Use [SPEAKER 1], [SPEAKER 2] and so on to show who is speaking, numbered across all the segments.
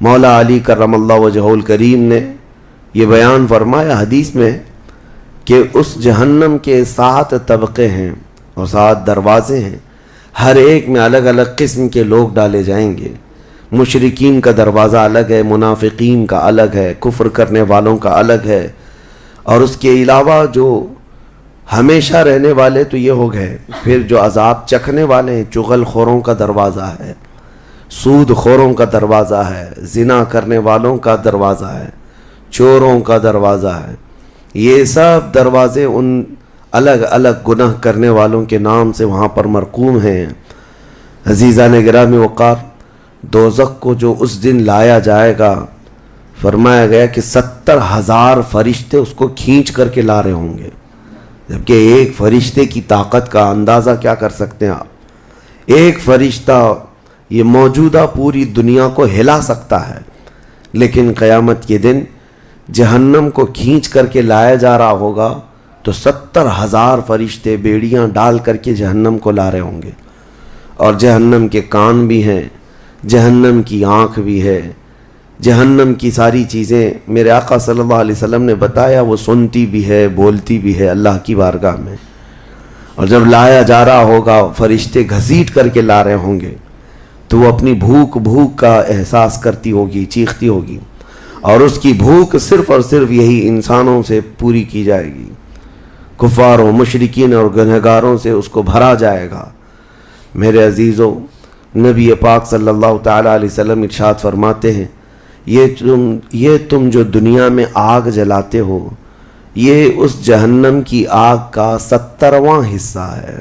[SPEAKER 1] مولا علی کرم اللہ وجہہ الکریم نے یہ بیان فرمایا حدیث میں کہ اس جہنم کے 7 طبقے ہیں اور 7 دروازے ہیں، ہر ایک میں الگ الگ قسم کے لوگ ڈالے جائیں گے۔ مشرکین کا دروازہ الگ ہے، منافقین کا الگ ہے، کفر کرنے والوں کا الگ ہے، اور اس کے علاوہ جو ہمیشہ رہنے والے تو یہ ہو گئے، پھر جو عذاب چکھنے والے ہیں، چغل خوروں کا دروازہ ہے، سود خوروں کا دروازہ ہے، زنا کرنے والوں کا دروازہ ہے، چوروں کا دروازہ ہے۔ یہ سب دروازے ان الگ الگ گناہ کرنے والوں کے نام سے وہاں پر مرقوم ہیں۔ عزیزان گرامی وقار، دوزخ کو جو اس دن لایا جائے گا، فرمایا گیا کہ 70,000 فرشتے اس کو کھینچ کر کے لا رہے ہوں گے، جبکہ ایک فرشتے کی طاقت کا اندازہ کیا کر سکتے ہیں آپ؟ ایک فرشتہ یہ موجودہ پوری دنیا کو ہلا سکتا ہے، لیکن قیامت کے دن جہنم کو کھینچ کر کے لایا جا رہا ہوگا تو 70,000 فرشتے بیڑیاں ڈال کر کے جہنم کو لا رہے ہوں گے، اور جہنم کے کان بھی ہیں، جہنم کی آنکھ بھی ہے، جہنم کی ساری چیزیں میرے آقا صلی اللہ علیہ وسلم نے بتایا وہ سنتی بھی ہے، بولتی بھی ہے اللہ کی بارگاہ میں۔ اور جب لایا جا رہا ہوگا، فرشتے گھسیٹ کر کے لا رہے ہوں گے، تو وہ اپنی بھوک کا احساس کرتی ہوگی، چیختی ہوگی، اور اس کی بھوک صرف اور صرف یہی انسانوں سے پوری کی جائے گی، کفاروں، مشرکین اور گنہگاروں سے اس کو بھرا جائے گا۔ میرے عزیزوں، نبی پاک صلی اللہ تعالیٰ علیہ وسلم ارشاد فرماتے ہیں، یہ تم جو دنیا میں آگ جلاتے ہو، یہ اس جہنم کی آگ کا 70واں حصہ ہے،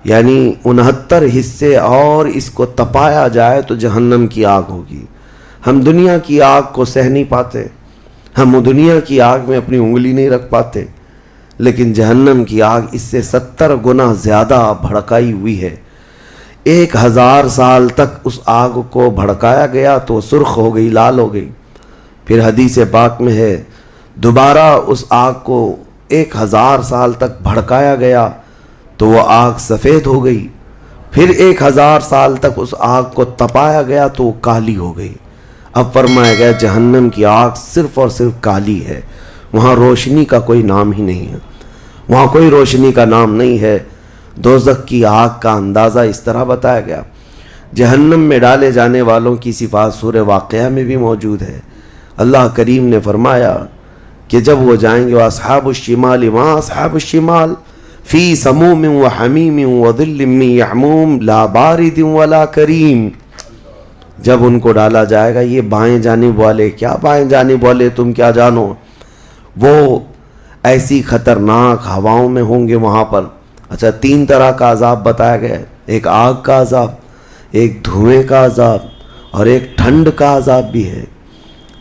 [SPEAKER 1] یعنی 69 حصے، اور اس کو تپایا جائے تو جہنم کی آگ ہوگی۔ ہم دنیا کی آگ کو سہ نہیں پاتے، ہم دنیا کی آگ میں اپنی انگلی نہیں رکھ پاتے، لیکن جہنم کی آگ اس سے 70 گنا زیادہ بھڑکائی ہوئی ہے۔ 1000 سال تک اس آگ کو بھڑکایا گیا تو سرخ ہو گئی، لال ہو گئی، پھر حدیث پاک میں ہے دوبارہ اس آگ کو 1000 سال تک بھڑکایا گیا تو وہ آگ سفید ہو گئی، پھر 1000 سال تک اس آگ کو تپایا گیا تو وہ کالی ہو گئی۔ اب فرمایا گیا جہنم کی آگ صرف اور صرف کالی ہے، وہاں روشنی کا کوئی نام ہی نہیں ہے، وہاں کوئی روشنی کا نام نہیں ہے۔ دوزخ کی آگ کا اندازہ اس طرح بتایا گیا۔ جہنم میں ڈالے جانے والوں کی صفات سورہ واقعہ میں بھی موجود ہے۔ اللہ کریم نے فرمایا کہ جب وہ جائیں گے اصحاب الشمال ما اصحاب الشمال فی سموم و حمیم و ظل من یحموم لا بارد ولا کریم۔ جب ان کو ڈالا جائے گا، یہ بائیں جانب والے، کیا بائیں جانب والے تم کیا جانو، وہ ایسی خطرناک ہواؤں میں ہوں گے وہاں پر۔ اچھا، 3 طرح کا عذاب بتایا گیا ہے، ایک آگ کا عذاب، ایک دھوئیں کا عذاب، اور ایک ٹھنڈ کا عذاب بھی ہے۔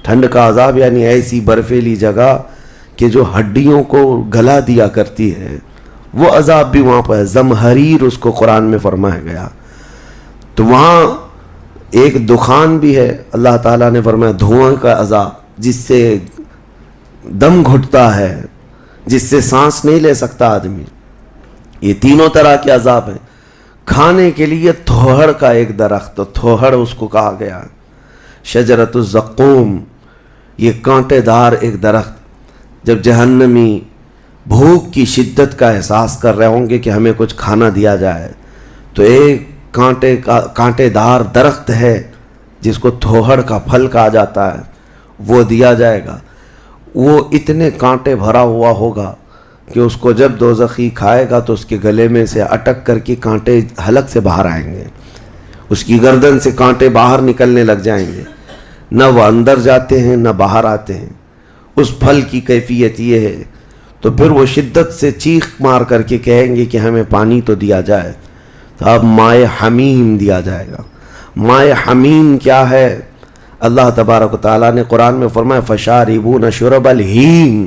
[SPEAKER 1] ٹھنڈ کا عذاب یعنی ایسی برفیلی جگہ کہ جو ہڈیوں کو گلا دیا کرتی ہے، وہ عذاب بھی وہاں پر ہے۔ زمہریر اس کو قرآن میں فرمایا گیا۔ تو وہاں ایک دخان بھی ہے، اللہ تعالیٰ نے فرمایا دھواں کا عذاب، جس سے دم گھٹتا ہے، جس سے سانس نہیں لے سکتا آدمی۔ یہ تینوں طرح کے عذاب ہیں۔ کھانے کے لیے تھوہڑ کا ایک درخت، تھوہڑ اس کو کہا گیا، شجرۃ الزقوم، یہ کانٹے دار ایک درخت۔ جب جہنمی بھوک کی شدت کا احساس کر رہے ہوں گے کہ ہمیں کچھ کھانا دیا جائے، تو ایک کانٹے دار درخت ہے جس کو تھوہڑ کا پھل کہا جاتا ہے، وہ دیا جائے گا۔ وہ اتنے کانٹے بھرا ہوا ہوگا کہ اس کو جب دوزخی کھائے گا تو اس کے گلے میں سے اٹک کر کے کانٹے حلق سے باہر آئیں گے، اس کی گردن سے کانٹے باہر نکلنے لگ جائیں گے، نہ وہ اندر جاتے ہیں نہ باہر آتے ہیں۔ اس پھل کی کیفیت یہ ہے، تو پھر وہ شدت سے چیخ مار کر کے کہیں گے کہ ہمیں پانی تو دیا جائے، تو اب مائے حمیم دیا جائے گا۔ مائے حمیم کیا ہے؟ اللہ تبارک و تعالیٰ نے قرآن میں فرمایا فشاربون شرب الہیم۔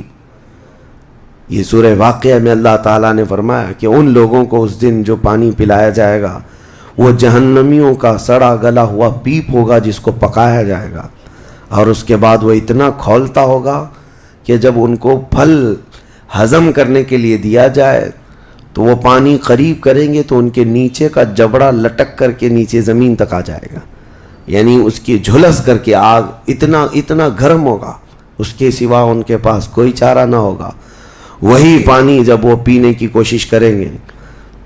[SPEAKER 1] یہ سورہ واقعہ میں اللہ تعالیٰ نے فرمایا کہ ان لوگوں کو اس دن جو پانی پلایا جائے گا وہ جہنمیوں کا سڑا گلا ہوا پیپ ہوگا جس کو پکایا جائے گا، اور اس کے بعد وہ اتنا کھولتا ہوگا کہ جب ان کو پھل ہضم کرنے کے لیے دیا جائے تو وہ پانی قریب کریں گے تو ان کے نیچے کا جبڑا لٹک کر کے نیچے زمین تک آ جائے گا، یعنی اس کی جھلس کر کے آگ اتنا گرم ہوگا، اس کے سوا ان کے پاس کوئی چارہ نہ ہوگا۔ وہی پانی جب وہ پینے کی کوشش کریں گے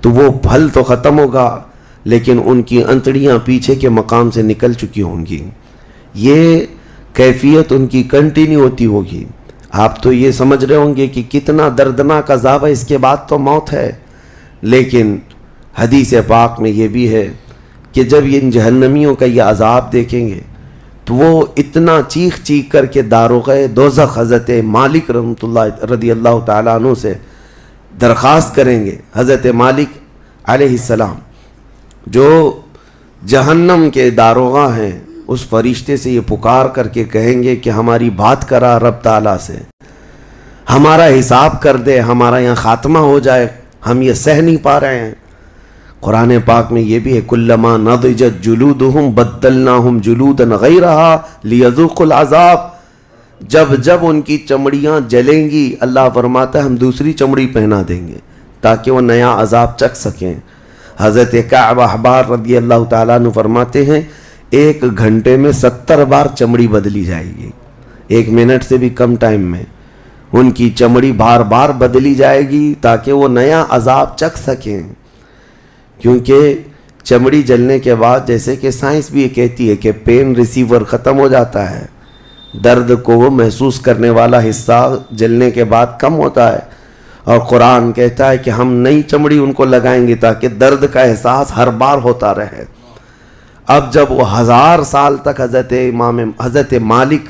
[SPEAKER 1] تو وہ پھل تو ختم ہوگا لیکن ان کی انتڑیاں پیچھے کے مقام سے نکل چکی ہوں گی۔ یہ کیفیت ان کی کنٹینیو ہوتی ہوگی۔ آپ تو یہ سمجھ رہے ہوں گے کہ کتنا دردناک عذاب ہے، اس کے بعد تو موت ہے، لیکن حدیث پاک میں یہ بھی ہے کہ جب ان جہنمیوں کا یہ عذاب دیکھیں گے تو وہ اتنا چیخ چیخ کر کے داروغ دوزخ حضرت مالک رضی اللہ تعالیٰ عنہ سے درخواست کریں گے۔ حضرت مالک علیہ السلام جو جہنم کے داروغہ ہیں، اس فرشتے سے یہ پکار کر کے کہیں گے کہ ہماری بات کرا رب تعالیٰ سے، ہمارا حساب کر دے، ہمارا یہاں خاتمہ ہو جائے، ہم یہ سہ نہیں پا رہے ہیں۔ قرآن پاک میں یہ بھی ہے کلما نضجت جلودہم بدلناہم جلودا غیرہا لیذوقوا العذاب، جب ان کی چمڑیاں جلیں گی اللہ فرماتا ہے ہم دوسری چمڑی پہنا دیں گے تاکہ وہ نیا عذاب چکھ سکیں۔ حضرت کعب احبار رضی اللہ تعالیٰ عنہ فرماتے ہیں 1 گھنٹے میں 70 بار چمڑی بدلی جائے گی، 1 منٹ سے بھی کم ٹائم میں ان کی چمڑی بار بار بدلی جائے گی تاکہ وہ نیا عذاب چکھ سکیں۔ کیونکہ چمڑی جلنے کے بعد جیسے کہ سائنس بھی یہ کہتی ہے کہ پین ریسیور ختم ہو جاتا ہے، درد کو محسوس کرنے والا حصہ جلنے کے بعد کم ہوتا ہے، اور قرآن کہتا ہے کہ ہم نئی چمڑی ان کو لگائیں گے تاکہ درد کا احساس ہر بار ہوتا رہے۔ اب جب وہ 1000 سال تک حضرت مالک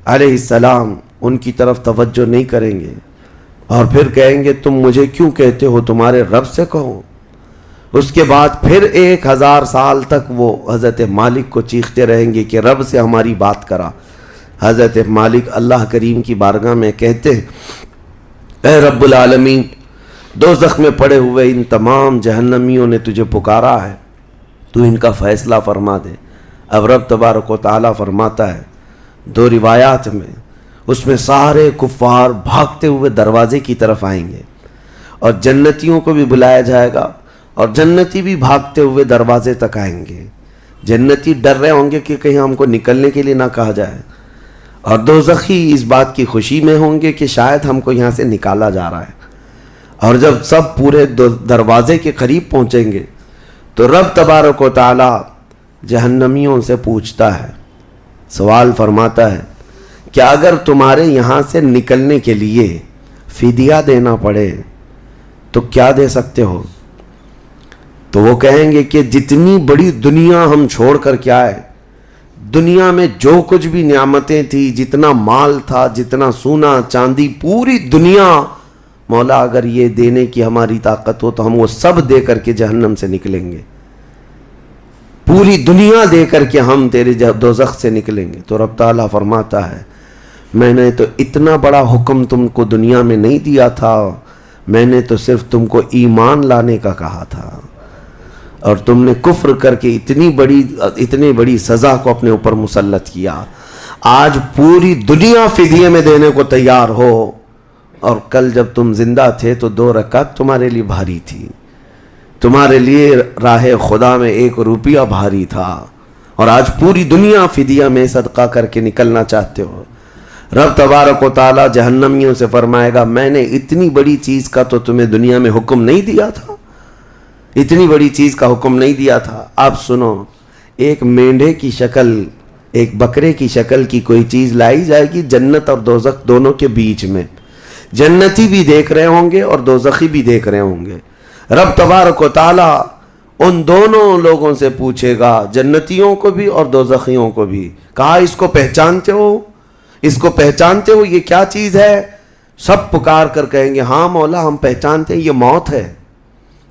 [SPEAKER 1] علیہ السلام ان کی طرف توجہ نہیں کریں گے اور پھر کہیں گے تم مجھے کیوں کہتے ہو، تمہارے رب سے کہو، اس کے بعد پھر 1000 سال تک وہ حضرت مالک کو چیختے رہیں گے کہ رب سے ہماری بات کرا۔ حضرت مالک اللہ کریم کی بارگاہ میں کہتے ہیں اے رب العالمین، دوزخ میں پڑے ہوئے ان تمام جہنمیوں نے تجھے پکارا ہے، تو ان کا فیصلہ فرما دے۔ اب رب تبارک و تعالیٰ فرماتا ہے 2 روایات میں، اس میں سارے کفار بھاگتے ہوئے دروازے کی طرف آئیں گے اور جنتیوں کو بھی بلایا جائے گا اور جنتی بھی بھاگتے ہوئے دروازے تک آئیں گے۔ جنتی ڈر رہے ہوں گے کہ کہیں ہم کو نکلنے کے لیے نہ کہا جائے، اور دوزخی اس بات کی خوشی میں ہوں گے کہ شاید ہم کو یہاں سے نکالا جا رہا ہے۔ اور جب سب پورے دروازے کے قریب پہنچیں گے تو رب تبارک و تعالی جہنمیوں سے پوچھتا ہے، سوال فرماتا ہے کہ اگر تمہارے یہاں سے نکلنے کے لیے فدیہ دینا پڑے تو کیا دے سکتے ہو؟ تو وہ کہیں گے کہ جتنی بڑی دنیا ہم چھوڑ کر کے آئے، دنیا میں جو کچھ بھی نعمتیں تھی، جتنا مال تھا، جتنا سونا چاندی، پوری دنیا، مولا اگر یہ دینے کی ہماری طاقت ہو تو ہم وہ سب دے کر کے جہنم سے نکلیں گے، پوری دنیا دے کر کے ہم تیرے دوزخ سے نکلیں گے۔ تو رب تعالیٰ فرماتا ہے میں نے تو اتنا بڑا حکم تم کو دنیا میں نہیں دیا تھا، میں نے تو صرف تم کو ایمان لانے کا کہا تھا، اور تم نے کفر کر کے اتنی بڑی سزا کو اپنے اوپر مسلط کیا۔ آج پوری دنیا فدیے میں دینے کو تیار ہو، اور کل جب تم زندہ تھے تو 2 رکعت تمہارے لیے بھاری تھی، تمہارے لیے راہ خدا میں 1 روپیہ بھاری تھا، اور آج پوری دنیا فدیہ میں صدقہ کر کے نکلنا چاہتے ہو۔ رب تبارک و تعالی جہنمیوں سے فرمائے گا میں نے اتنی بڑی چیز کا تو تمہیں دنیا میں حکم نہیں دیا تھا، اتنی بڑی چیز کا حکم نہیں دیا تھا۔ اب سنو، ایک مینڈھے کی شکل، ایک بکرے کی شکل کی کوئی چیز لائی جائے گی جنت اور دوزخ دونوں کے بیچ میں، جنتی بھی دیکھ رہے ہوں گے اور دوزخی بھی دیکھ رہے ہوں گے۔ رب تبارک و تعالی ان دونوں لوگوں سے پوچھے گا، جنتیوں کو بھی اور دوزخیوں کو بھی، کہا اس کو پہچانتے ہو، اس کو پہچانتے ہو، یہ کیا چیز ہے؟ سب پکار کر کہیں گے ہاں مولا ہم پہچانتے ہیں، یہ موت ہے،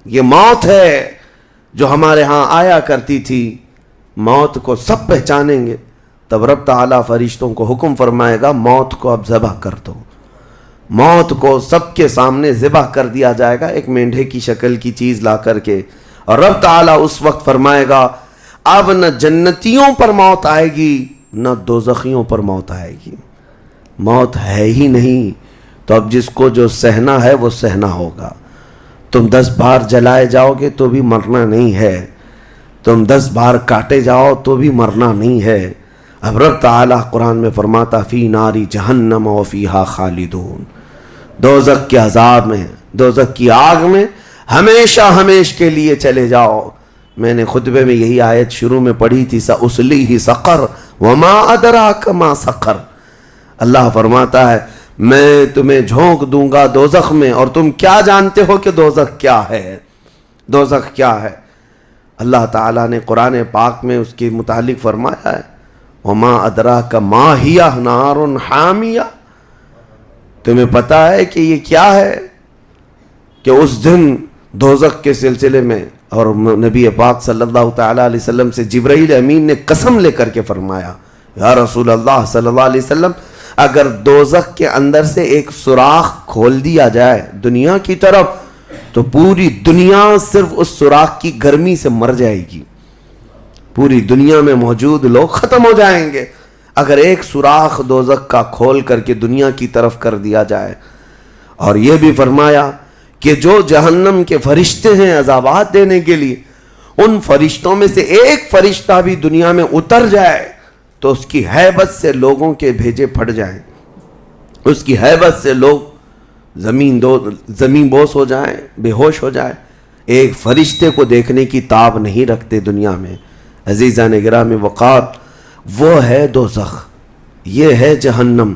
[SPEAKER 1] یہ موت ہے جو ہمارے ہاں آیا کرتی تھی۔ موت کو سب پہچانیں گے۔ تب رب تعالیٰ فرشتوں کو حکم فرمائے گا موت کو اب ذبح کر دو۔ موت کو سب کے سامنے ذبح کر دیا جائے گا، ایک مینڈھے کی شکل کی چیز لا کر کے، اور رب تعالیٰ اس وقت فرمائے گا اب نہ جنتیوں پر موت آئے گی نہ دوزخیوں پر موت آئے گی، موت ہے ہی نہیں، تو اب جس کو جو سہنا ہے وہ سہنا ہوگا۔ تم 10 بار جلائے جاؤ گے تو بھی مرنا نہیں ہے، تم 10 بار کاٹے جاؤ تو بھی مرنا نہیں ہے۔ اب رب تعالیٰ قرآن میں فرماتا فی ناری جہنم و فیہا خالدون، دوزخ کے عذاب میں، دوزخ کی آگ میں ہمیشہ ہمیش کے لیے چلے جاؤ۔ میں نے خطبے میں یہی آیت شروع میں پڑھی تھی، سأصلیہ سقر وما ادراک ما سقر۔ اللہ فرماتا ہے میں تمہیں جھونک دوں گا دوزخ میں، اور تم کیا جانتے ہو کہ دوزخ کیا ہے؟ دوزخ کیا ہے؟ اللہ تعالیٰ نے قرآن پاک میں اس کے متعلق فرمایا ہے وما ادراک ما ہی نار حامیہ۔ تمہیں پتہ ہے کہ یہ کیا ہے؟ کہ اس دن دوزخ کے سلسلے میں، اور نبی پاک صلی اللہ تعالیٰ علیہ وسلم سے جبرائیل امین نے قسم لے کر کے فرمایا یا رسول اللہ صلی اللہ علیہ وسلم، اگر دوزخ کے اندر سے ایک سوراخ کھول دیا جائے دنیا کی طرف تو پوری دنیا صرف اس سوراخ کی گرمی سے مر جائے گی، پوری دنیا میں موجود لوگ ختم ہو جائیں گے اگر ایک سوراخ دوزخ کا کھول کر کے دنیا کی طرف کر دیا جائے۔ اور یہ بھی فرمایا کہ جو جہنم کے فرشتے ہیں عذابات دینے کے لیے، ان فرشتوں میں سے ایک فرشتہ بھی دنیا میں اتر جائے تو اس کی ہیبت سے لوگوں کے بھیجے پھٹ جائیں، اس کی ہیبت سے لوگ زمین بوس ہو جائیں، بے ہوش ہو جائیں، ایک فرشتے کو دیکھنے کی تاب نہیں رکھتے دنیا میں۔ عزیزان گرامی وقار، وہ ہے دوزخ، یہ ہے جہنم،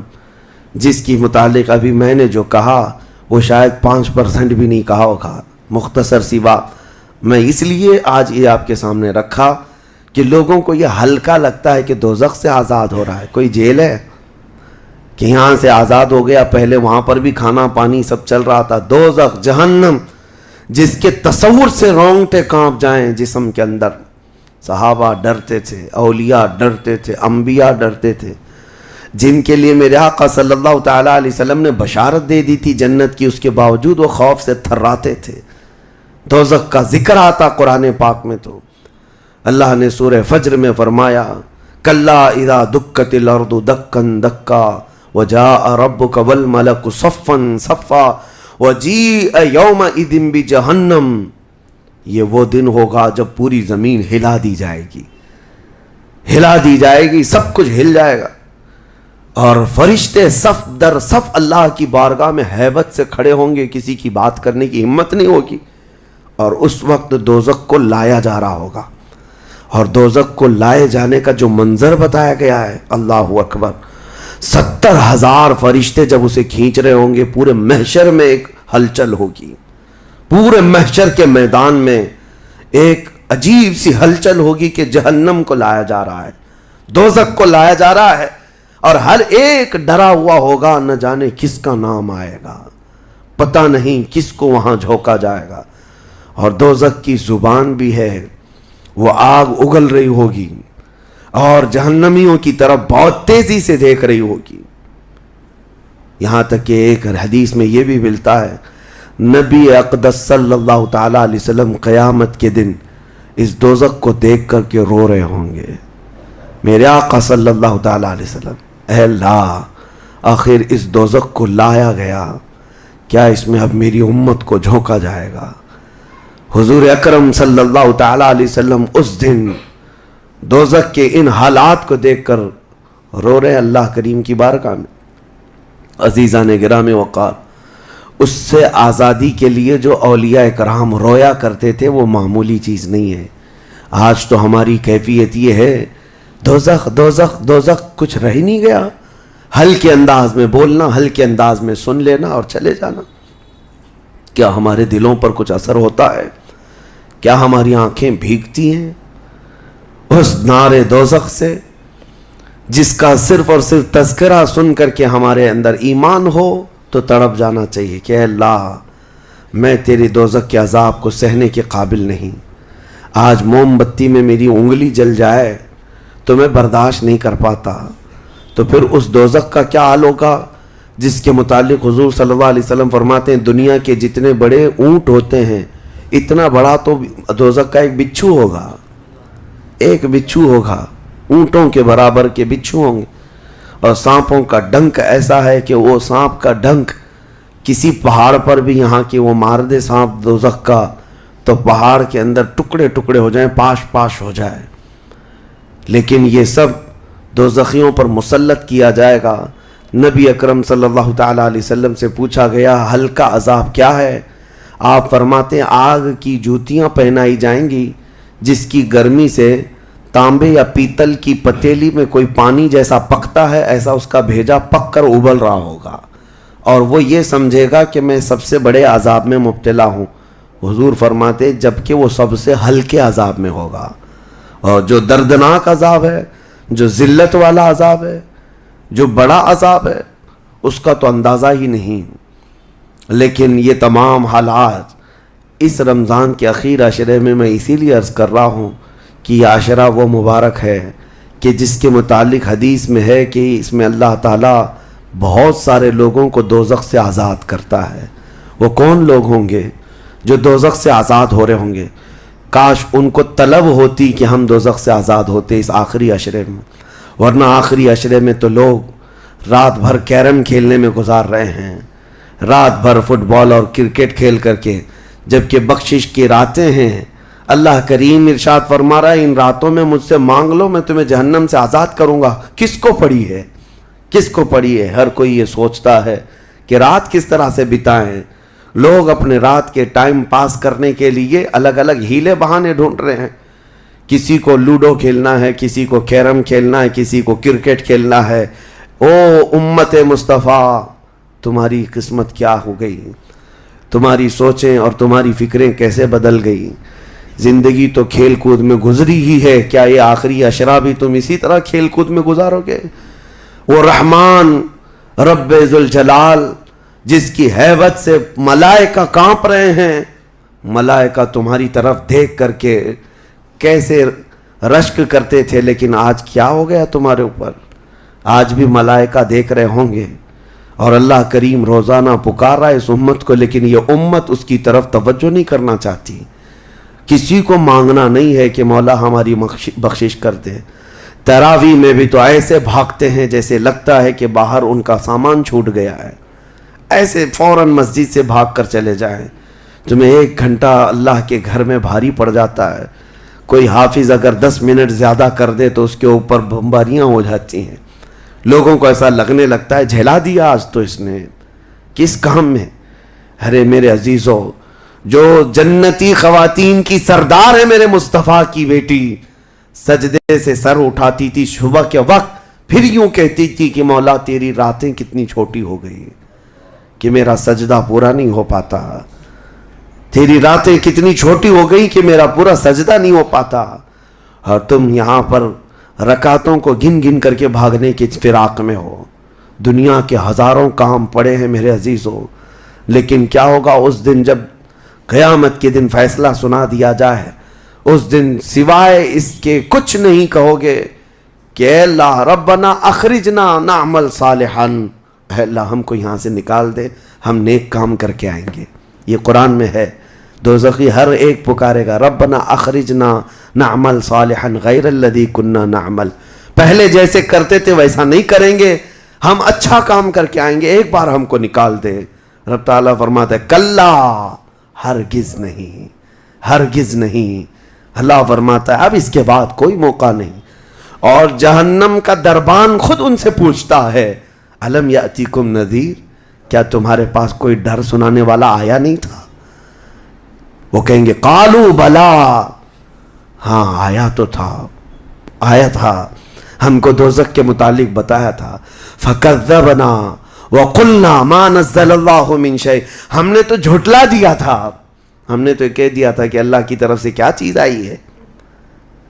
[SPEAKER 1] جس کی متعلق ابھی میں نے جو کہا وہ شاید 5% بھی نہیں کہا ہوگا، مختصر سی بات میں اس لیے آج یہ آپ کے سامنے رکھا کہ لوگوں کو یہ ہلکا لگتا ہے کہ دوزخ سے آزاد ہو رہا ہے، کوئی جیل ہے کہ یہاں سے آزاد ہو گیا، پہلے وہاں پر بھی کھانا پانی سب چل رہا تھا۔ دوزخ، جہنم، جس کے تصور سے رونگٹے کانپ جائیں جسم کے اندر۔ صحابہ ڈرتے تھے، اولیاء ڈرتے تھے، انبیاء ڈرتے تھے، جن کے لیے میرے آقا صلی اللہ تعالیٰ علیہ وسلم نے بشارت دے دی تھی جنت کی، اس کے باوجود وہ خوف سے تھراتے تھے۔ دوزخ کا ذکر آتا قرآن پاک میں تو اللہ نے سورہ فجر میں فرمایا کلا اذا دکت الارض دکن دکا وجاء ربک والملک صفا صفا وجیء یومئذ بجہنم۔ یہ وہ دن ہوگا جب پوری زمین ہلا دی جائے گی، ہلا دی جائے گی، سب کچھ ہل جائے گا، اور فرشتے صف در صف اللہ کی بارگاہ میں ہیبت سے کھڑے ہوں گے، کسی کی بات کرنے کی ہمت نہیں ہوگی، اور اس وقت دوزخ کو لایا جا رہا ہوگا۔ اور دوزخ کو لائے جانے کا جو منظر بتایا گیا ہے، اللہ اکبر، 70,000 فرشتے جب اسے کھینچ رہے ہوں گے، پورے محشر میں ایک ہلچل ہوگی، پورے محشر کے میدان میں ایک عجیب سی ہلچل ہوگی کہ جہنم کو لایا جا رہا ہے، دوزخ کو لایا جا رہا ہے، اور ہر ایک ڈرا ہوا ہوگا، نہ جانے کس کا نام آئے گا، پتہ نہیں کس کو وہاں جھونکا جائے گا۔ اور دوزخ کی زبان بھی ہے، وہ آگ اگل رہی ہوگی اور جہنمیوں کی طرف بہت تیزی سے دیکھ رہی ہوگی، یہاں تک کہ ایک حدیث میں یہ بھی ملتا ہے نبی اقدس صلی اللہ تعالیٰ علیہ وسلم قیامت کے دن اس دوزخ کو دیکھ کر کے رو رہے ہوں گے، میرے آقا صلی اللہ تعالیٰ علیہ وسلم، اے اللہ آخر اس دوزخ کو لایا گیا، کیا اس میں اب میری امت کو جھونکا جائے گا؟ حضور اکرم صلی اللہ تعالیٰ علیہ وسلم اس دن دوزخ کے ان حالات کو دیکھ کر رو رہے اللہ کریم کی بارگاہ میں۔ عزیزان گرامی وقار، اس سے آزادی کے لیے جو اولیاء کرام رویا کرتے تھے وہ معمولی چیز نہیں ہے۔ آج تو ہماری کیفیت یہ ہے دوزخ دوزخ دوزخ، کچھ رہ نہیں گیا، ہلکے انداز میں بولنا، ہلکے انداز میں سن لینا اور چلے جانا۔ کیا ہمارے دلوں پر کچھ اثر ہوتا ہے؟ کیا ہماری آنکھیں بھیگتی ہیں اس نعرے دوزخ سے جس کا صرف اور صرف تذکرہ سن کر کے ہمارے اندر ایمان ہو تو تڑپ جانا چاہیے کہ اے اللہ میں تیری دوزخ کے عذاب کو سہنے کے قابل نہیں، آج موم بتی میں میری انگلی جل جائے تو میں برداشت نہیں کر پاتا، تو پھر اس دوزخ کا کیا حال ہوگا جس کے متعلق حضور صلی اللہ علیہ وسلم فرماتے ہیں دنیا کے جتنے بڑے اونٹ ہوتے ہیں اتنا بڑا تو دوزخ کا ایک بچھو ہوگا، ایک بچھو ہوگا، اونٹوں کے برابر کے بچھو ہوں گے، اور سانپوں کا ڈنک ایسا ہے کہ وہ سانپ کا ڈنک کسی پہاڑ پر بھی یہاں کے وہ مار دے سانپ دوزخ کا تو پہاڑ کے اندر ٹکڑے ٹکڑے ہو جائیں، پاش پاش ہو جائے، لیکن یہ سب دوزخیوں پر مسلط کیا جائے گا۔ نبی اکرم صلی اللہ تعالیٰ علیہ وسلم سے پوچھا گیا ہلکا عذاب کیا ہے؟ آپ فرماتے ہیں آگ کی جوتیاں پہنائی جائیں گی جس کی گرمی سے تانبے یا پیتل کی پتیلی میں کوئی پانی جیسا پکتا ہے، ایسا اس کا بھیجا پک کر ابل رہا ہوگا، اور وہ یہ سمجھے گا کہ میں سب سے بڑے عذاب میں مبتلا ہوں۔ حضور فرماتے جبکہ وہ سب سے ہلکے عذاب میں ہوگا، اور جو دردناک عذاب ہے، جو ذلت والا عذاب ہے، جو بڑا عذاب ہے، اس کا تو اندازہ ہی نہیں۔ لیکن یہ تمام حالات اس رمضان کے اخیر عشرے میں اسی لیے عرض کر رہا ہوں کہ یہ عشرہ وہ مبارک ہے کہ جس کے متعلق حدیث میں ہے کہ اس میں اللہ تعالیٰ بہت سارے لوگوں کو دوزخ سے آزاد کرتا ہے۔ وہ کون لوگ ہوں گے جو دوزخ سے آزاد ہو رہے ہوں گے؟ کاش ان کو طلب ہوتی کہ ہم دوزخ سے آزاد ہوتے اس آخری عشرے میں، ورنہ آخری عشرے میں تو لوگ رات بھر کیرم کھیلنے میں گزار رہے ہیں، رات بھر فٹ بال اور کرکٹ کھیل کر کے، جبکہ بخشش کی راتیں ہیں۔ اللہ کریم ارشاد فرما رہا ہے ان راتوں میں مجھ سے مانگ لو، میں تمہیں جہنم سے آزاد کروں گا۔ کس کو پڑی ہے؟ کس کو پڑی ہے؟ ہر کوئی یہ سوچتا ہے کہ رات کس طرح سے بتائیں۔ لوگ اپنے رات کے ٹائم پاس کرنے کے لیے الگ الگ ہیلے بہانے ڈھونڈ رہے ہیں۔ کسی کو لوڈو کھیلنا ہے، کسی کو کیرم کھیلنا ہے، کسی کو کرکٹ کھیلنا ہے۔ او امت مصطفیٰ، تمہاری قسمت کیا ہو گئی؟ تمہاری سوچیں اور تمہاری فکریں کیسے بدل گئی؟ زندگی تو کھیل کود میں گزری ہی ہے، کیا یہ آخری عشرہ بھی تم اسی طرح کھیل کود میں گزارو گے؟ وہ رحمان رب ذوالجلال جس کی ہیبت سے ملائکہ کانپ رہے ہیں، ملائکہ تمہاری طرف دیکھ کر کے کیسے رشک کرتے تھے، لیکن آج کیا ہو گیا تمہارے اوپر؟ آج بھی ملائکہ دیکھ رہے ہوں گے، اور اللہ کریم روزانہ پکار رہا ہے اس امت کو، لیکن یہ امت اس کی طرف توجہ نہیں کرنا چاہتی۔ کسی کو مانگنا نہیں ہے کہ مولا ہماری بخشش کر دے۔ تراویح میں بھی تو ایسے بھاگتے ہیں جیسے لگتا ہے کہ باہر ان کا سامان چھوٹ گیا ہے، ایسے فوراً مسجد سے بھاگ کر چلے جائیں۔ تمہیں 1 گھنٹہ اللہ کے گھر میں بھاری پڑ جاتا ہے، کوئی حافظ اگر 10 منٹ زیادہ کر دے تو اس کے اوپر بمباریاں ہو جاتی ہیں۔ لوگوں کو ایسا لگنے لگتا ہے جھیلا دیا آج تو اس نے، کس کام میں؟ ارے میرے عزیزو، جو جنتی خواتین کی سردار ہے میرے مصطفیٰ کی بیٹی، سجدے سے سر اٹھاتی تھی صبح کے وقت، پھر یوں کہتی تھی کہ مولا تیری راتیں کتنی چھوٹی ہو گئی کہ میرا سجدہ پورا نہیں ہو پاتا، تیری راتیں کتنی چھوٹی ہو گئی کہ میرا پورا سجدہ نہیں ہو پاتا، اور تم یہاں پر رکعتوں کو گن گن کر کے بھاگنے کے فراق میں ہو۔ دنیا کے ہزاروں کام پڑے ہیں میرے عزیزوں، لیکن کیا ہوگا اس دن جب قیامت کے دن فیصلہ سنا دیا جائے؟ اس دن سوائے اس کے کچھ نہیں کہو گے کہ اے اللہ ربنا اخرجنا نعمل صالحا، اے اللہ ہم کو یہاں سے نکال دے، ہم نیک کام کر کے آئیں گے۔ یہ قرآن میں ہے، دوزخی ہر ایک پکارے گا ربنا اخرجنا نعمل صالحا غیر الذی کننا نعمل، پہلے جیسے کرتے تھے ویسا نہیں کریں گے، ہم اچھا کام کر کے آئیں گے، ایک بار ہم کو نکال دے۔ رب تعالیٰ فرماتا ہے کلا، ہرگز نہیں، ہرگز نہیں۔ اللہ فرماتا ہے اب اس کے بعد کوئی موقع نہیں، اور جہنم کا دربان خود ان سے پوچھتا ہے الم یاتیکم نذیر، کیا تمہارے پاس کوئی ڈر سنانے والا آیا نہیں تھا؟ وہ کہیں گے قالوا بلا، ہاں آیا تو تھا، آیا تھا، ہم کو دوزخ کے متعلق بتایا تھا۔ فکذبنا وقلنا ما نزل اللہ من شیء، ہم نے تو جھٹلا دیا تھا، ہم نے تو کہہ دیا تھا کہ اللہ کی طرف سے کیا چیز آئی ہے۔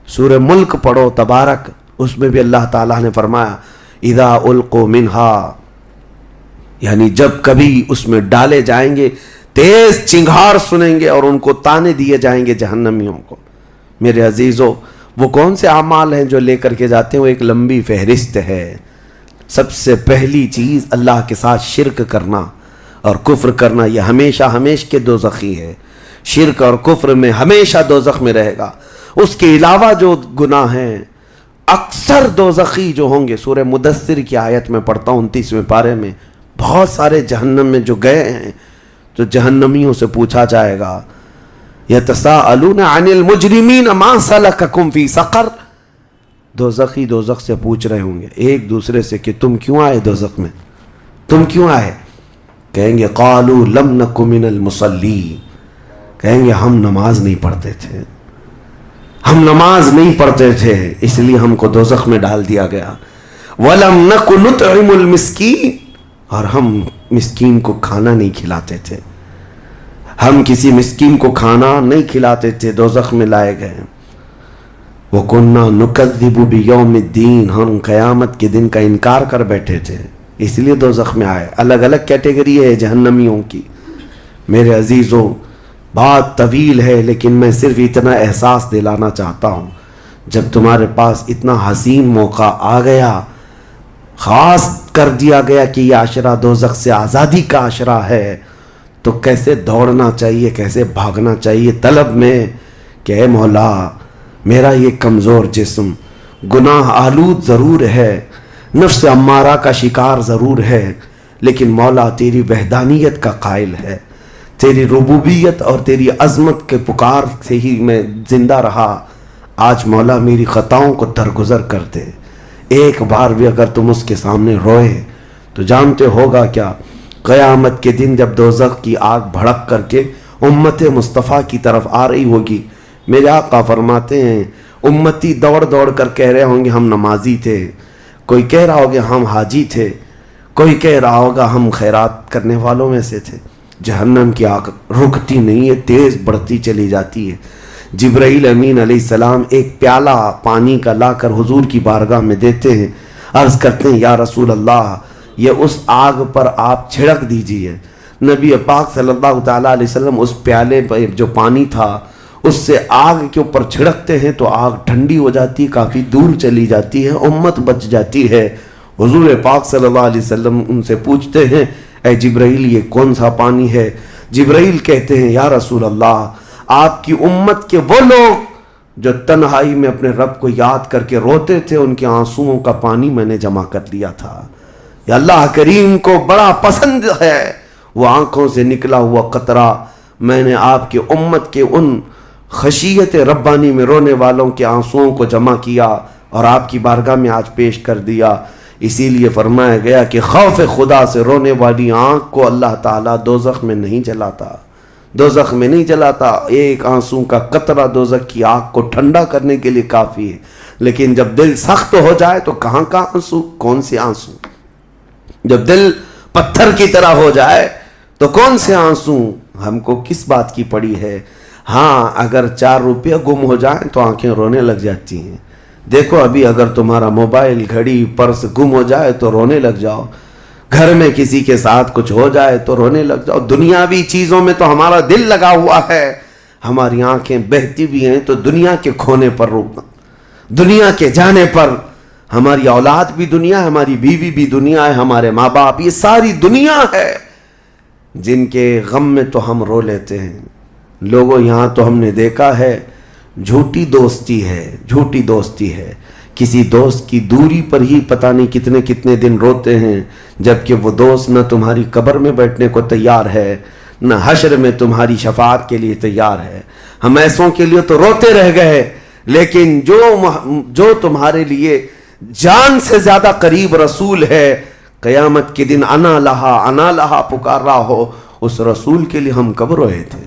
[SPEAKER 1] سورہ ملک پڑھو تبارک، اس میں بھی اللہ تعالیٰ نے فرمایا اذا القوا منہا، یعنی جب کبھی اس میں ڈالے جائیں گے تیز چنگھار سنیں گے اور ان کو تانے دیے جائیں گے جہنمیوں کو۔ میرے عزیزو، وہ کون سے اعمال ہیں جو لے کر کے جاتے ہیں؟ وہ ایک لمبی فہرست ہے۔ سب سے پہلی چیز اللہ کے ساتھ شرک کرنا اور کفر کرنا، یہ ہمیشہ ہمیشہ کے دوزخی ہے، شرک اور کفر میں ہمیشہ دوزخ میں رہے گا۔ اس کے علاوہ جو گناہ ہیں اکثر دوزخی جو ہوں گے، سورہ مدثر کی آیت میں پڑھتا ہوں 29ویں پارے میں، بہت سارے جہنم میں جو گئے ہیں تو جہنمیوں سے پوچھا جائے گا یتساءلون عن المجرمین ما سلککم فی سقر، دوزخی دوزخ سے پوچھ رہے ہوں گے ایک دوسرے سے کہ تم کیوں آئے دوزخ میں، تم کیوں آئے؟ کہیں گے قالوا لم نک من المصلین، کہیں گے ہم نماز نہیں پڑھتے تھے، ہم نماز نہیں پڑھتے تھے اس لیے ہم کو دوزخ میں ڈال دیا گیا۔ وَلَمْ نَكُ نُطْعِمُ الْمِسْكِينَ، اور ہم مسکین کو کھانا نہیں کھلاتے تھے، ہم کسی مسکین کو کھانا نہیں کھلاتے تھے، دوزخ میں لائے گئے۔ وَكُنَّا نُكَذِّبُ بِيَوْمِ الدِّينِ، ہم قیامت کے دن کا انکار کر بیٹھے تھے اس لیے دوزخ میں آئے۔ الگ الگ کیٹیگری ہے جہنمیوں کی۔ میرے عزیزوں بات طویل ہے لیکن میں صرف اتنا احساس دلانا چاہتا ہوں، جب تمہارے پاس اتنا حسین موقع آ گیا، خاص کر دیا گیا کہ یہ عشرہ دوزخ سے آزادی کا عشرہ ہے، تو کیسے دوڑنا چاہیے، کیسے بھاگنا چاہیے طلب میں کہ اے مولا میرا یہ کمزور جسم گناہ آلود ضرور ہے، نفس امارہ کا شکار ضرور ہے، لیکن مولا تیری وحدانیت کا قائل ہے، تیری ربوبیت اور تیری عظمت کے پکار سے ہی میں زندہ رہا۔ آج مولا میری خطاؤں کو درگزر کر دے۔ ایک بار بھی اگر تم اس کے سامنے روئے تو جانتے ہوگا کیا، قیامت کے دن جب دوزخ کی آگ بھڑک کر کے امت مصطفیٰ کی طرف آ رہی ہوگی، میرے آقا فرماتے ہیں امتی دوڑ دوڑ کر کہہ رہے ہوں گے ہم نمازی تھے، کوئی کہہ رہا ہوگا ہم حاجی تھے، کوئی کہہ رہا ہوگا ہم خیرات کرنے والوں میں سے تھے۔ جہنم کی آگ رکتی نہیں ہے، تیز بڑھتی چلی جاتی ہے۔ جبرائیل امین علیہ السلام ایک پیالہ پانی کا لا کر حضور کی بارگاہ میں دیتے ہیں، عرض کرتے ہیں یا رسول اللہ یہ اس آگ پر آپ چھڑک دیجئے۔ نبی پاک صلی اللہ تعالیٰ علیہ وسلم اس پیالے پر جو پانی تھا اس سے آگ کے اوپر چھڑکتے ہیں تو آگ ٹھنڈی ہو جاتی، کافی دور چلی جاتی ہے، امت بچ جاتی ہے۔ حضور پاک صلی اللہ علیہ وسلم ان سے پوچھتے ہیں اے جبرائیل یہ کون سا پانی ہے؟ جبرائیل کہتے ہیں یا رسول اللہ آپ کی امت کے وہ لوگ جو تنہائی میں اپنے رب کو یاد کر کے روتے تھے، ان کے آنسوؤں کا پانی میں نے جمع کر لیا تھا۔ یا اللہ کریم کو بڑا پسند ہے وہ آنکھوں سے نکلا ہوا قطرہ، میں نے آپ کی امت کے ان خشیت ربانی میں رونے والوں کے آنسوؤں کو جمع کیا اور آپ کی بارگاہ میں آج پیش کر دیا۔ اسی لیے فرمایا گیا کہ خوف خدا سے رونے والی آنکھ کو اللہ تعالیٰ دوزخ میں نہیں جلاتا، دوزخ میں نہیں جلاتا۔ ایک آنسو کا قطرہ دوزخ کی آگ کو ٹھنڈا کرنے کے لیے کافی ہے، لیکن جب دل سخت ہو جائے تو کہاں کا آنسو، کون سے آنسو؟ جب دل پتھر کی طرح ہو جائے تو کون سے آنسو؟ ہم کو کس بات کی پڑی ہے؟ ہاں اگر 4 روپیہ گم ہو جائیں تو آنکھیں رونے لگ جاتی ہیں۔ دیکھو ابھی اگر تمہارا موبائل، گھڑی، پرس گم ہو جائے تو رونے لگ جاؤ، گھر میں کسی کے ساتھ کچھ ہو جائے تو رونے لگ جاؤ۔ دنیاوی چیزوں میں تو ہمارا دل لگا ہوا ہے، ہماری آنکھیں بہتی بھی ہیں تو دنیا کے کھونے پر رونا، دنیا کے جانے پر۔ ہماری اولاد بھی دنیا ہے، ہماری بیوی بھی دنیا ہے، ہمارے ماں باپ، یہ ساری دنیا ہے جن کے غم میں تو ہم رو لیتے ہیں۔ لوگوں یہاں تو ہم نے دیکھا ہے جھوٹی دوستی ہے، جھوٹی دوستی ہے، کسی دوست کی دوری پر ہی پتہ نہیں کتنے کتنے دن روتے ہیں، جبکہ وہ دوست نہ تمہاری قبر میں بیٹھنے کو تیار ہے نہ حشر میں تمہاری شفاعت کے لیے تیار ہے۔ ہم ایسوں کے لیے تو روتے رہ گئے، لیکن جو تمہارے لیے جان سے زیادہ قریب رسول ہے، قیامت کے دن انا لہا پکار رہا ہو، اس رسول کے لیے ہم کب روئے تھے؟